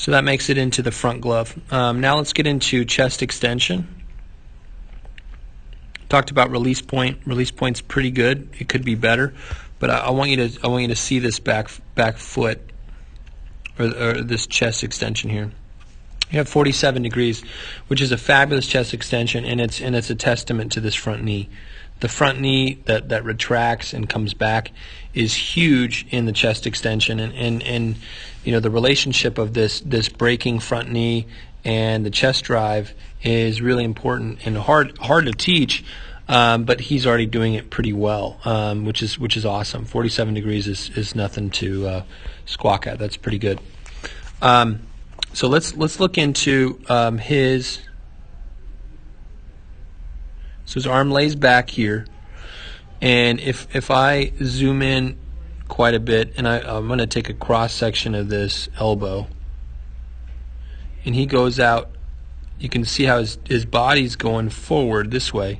So that makes it into the front glove. Now let's get into chest extension. Talked about release point. Release point's pretty good. It could be better, but I want you to see this back foot or this chest extension here. You have 47 degrees, which is a fabulous chest extension, and it's a testament to this front knee. The front knee that retracts and comes back is huge in the chest extension, and you know, the relationship of this breaking front knee and the chest drive is really important and hard to teach, but he's already doing it pretty well, which is awesome. 47 degrees is nothing to squawk at. That's pretty good. So let's look into his. So his arm lays back here, and if I zoom in quite a bit, and I'm going to take a cross section of this elbow, and he goes out, you can see how his body's going forward this way,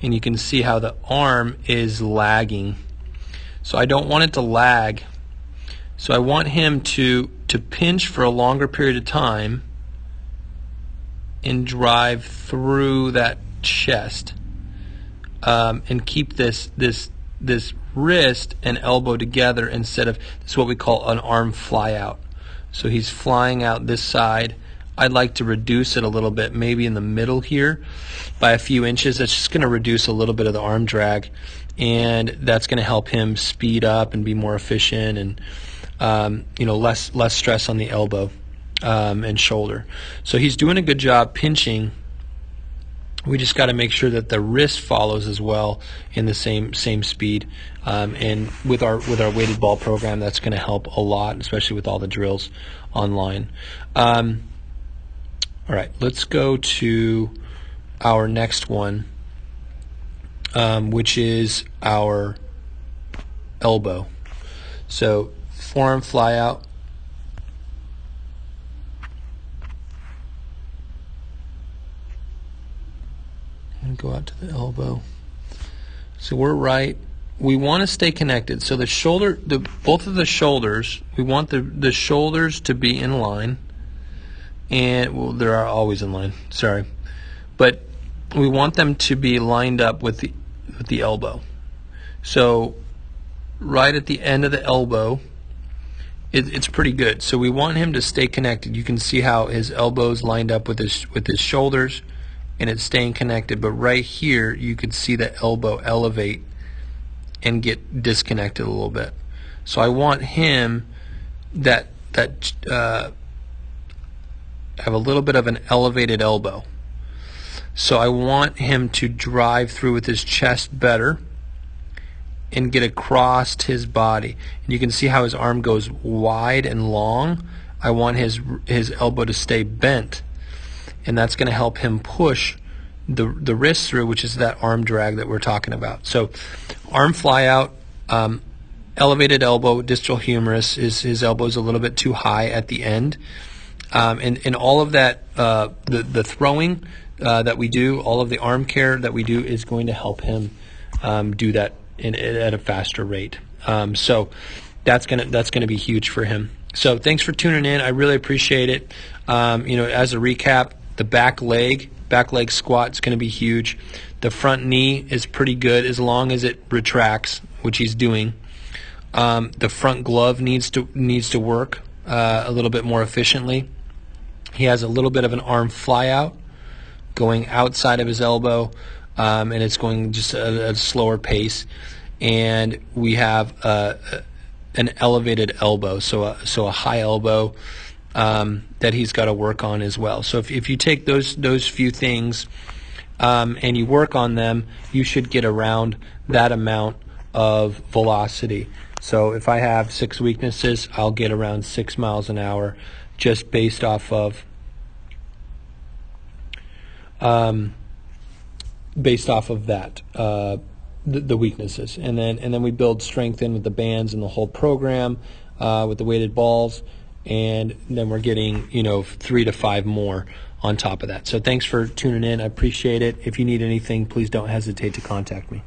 and you can see how the arm is lagging. So I don't want it to lag, so I want him to pinch for a longer period of time and drive through that chest, and keep this wrist and elbow together instead of this is what we call an arm fly out. So he's flying out this side. I'd like to reduce it a little bit, maybe in the middle here by a few inches. That's just going to reduce a little bit of the arm drag, and that's going to help him speed up and be more efficient, and you know, less stress on the elbow and shoulder. So he's doing a good job pinching. We just got to make sure that the wrist follows as well in the same speed, and with our weighted ball program, that's going to help a lot, especially with all the drills online. All right, let's go to our next one, which is our elbow. So forearm fly out. And go out to the elbow. So we're right. We want to stay connected. So the shoulder, both of the shoulders, we want the shoulders to be in line, and well, they are always in line. Sorry, but we want them to be lined up with the elbow. So right at the end of the elbow, it's pretty good. So we want him to stay connected. You can see how his elbow's lined up with his shoulders, and it's staying connected. But right here, you could see the elbow elevate and get disconnected a little bit. So I want him have a little bit of an elevated elbow. So I want him to drive through with his chest better and get across his body. And you can see how his arm goes wide and long. I want his elbow to stay bent, and that's going to help him push the wrist through, which is that arm drag that we're talking about. So arm fly out, elevated elbow, distal humerus, his elbow's a little bit too high at the end, and all of that, the throwing that we do, all of the arm care that we do is going to help him do that at a faster rate. So that's gonna be huge for him. So thanks for tuning in. I really appreciate it. You know, as a recap, the back leg squat is going to be huge. The front knee is pretty good as long as it retracts, which he's doing. The front glove needs to work a little bit more efficiently. He has a little bit of an arm fly out going outside of his elbow, and it's going just at a slower pace. And we have an elevated elbow, so a high elbow that he's got to work on as well. So if you take those few things and you work on them, you should get around that amount of velocity. So if I have 6 weaknesses, I'll get around 6 miles an hour just based off of that, the weaknesses, and then we build strength in with the bands and the whole program with the weighted balls, and then we're getting 3 to 5 more on top of that. So thanks for tuning in. I appreciate it. If you need anything, please don't hesitate to contact me.